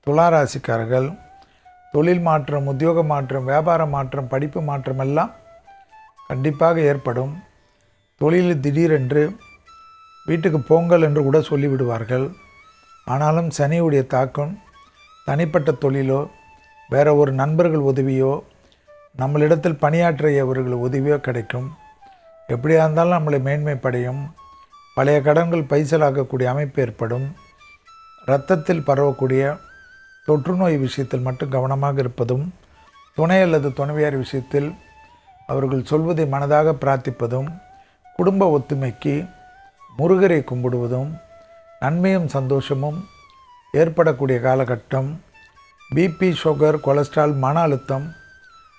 துளாராசிக்காரர்கள் தொழில் மாற்றம், உத்தியோக மாற்றம், வியாபார மாற்றம், படிப்பு மாற்றம் எல்லாம் கண்டிப்பாக ஏற்படும். தொழிலில் திடீரென்று வீட்டுக்கு போங்கள் என்று கூட சொல்லிவிடுவார்கள். ஆனாலும் சனியுடைய தாக்கம் தனிப்பட்ட தொழிலோ வேறு ஒரு நண்பர்கள் உதவியோ நம்மளிடத்தில் பணியாற்றியவர்கள் உதவியோ கிடைக்கும். எப்படியா இருந்தாலும் நம்மளை மேன்மைப்படையும். பழைய கடன்கள் பைசலாக்கக்கூடிய அமைப்பு ஏற்படும். இரத்தத்தில் பரவக்கூடிய தொற்றுநோய் விஷயத்தில் மட்டும் கவனமாக இருப்பதும், துணை அல்லது துணைவியார் விஷயத்தில் அவர்கள் சொல்வதை மனதாக பிரார்த்திப்பதும், குடும்ப ஒத்துமைக்கு முருகரை கும்பிடுவதும் நன்மையும் சந்தோஷமும் ஏற்படக்கூடிய காலகட்டம். பிபி, சுகர், கொலஸ்ட்ரால், மன அழுத்தம்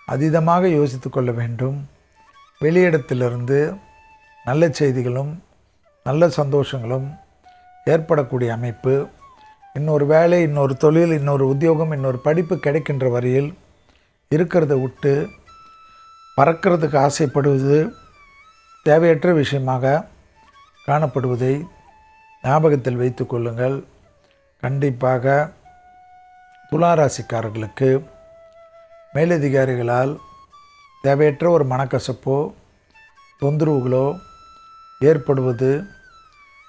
அதீதமாக யோசித்து கொள்ள வேண்டும். வெளியிடத்திலிருந்து நல்ல செய்திகளும் நல்ல சந்தோஷங்களும் ஏற்படக்கூடிய அமைப்பு. இன்னொரு வேலை, இன்னொரு தொழில், இன்னொரு உத்தியோகம், இன்னொரு படிப்பு கிடைக்கின்ற வரையில் இருக்கிறத விட்டு பறக்கிறதுக்கு ஆசைப்படுவது தேவையற்ற விஷயமாக காணப்படுவதை ஞாபகத்தில் வைத்து கொள்ளுங்கள். கண்டிப்பாக துளாராசிக்காரர்களுக்கு மேலதிகாரிகளால் தேவையற்ற ஒரு மனக்கசப்போ தொந்தரவுகளோ ஏற்படுவது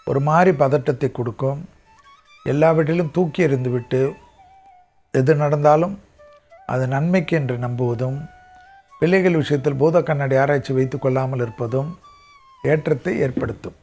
ஒரு மாதிரி பதட்டத்தை கொடுக்கும். எல்லாவற்றிலும் தூக்கி எறிந்துவிட்டு எது நடந்தாலும் அது நன்மைக்கு என்று நம்புவதும், பிள்ளைகள் விஷயத்தில் பூத கண்ணாடி ஆராய்ச்சி வைத்து கொள்ளாமல் இருப்பதும் ஏற்றத்தை ஏற்படுத்தும்.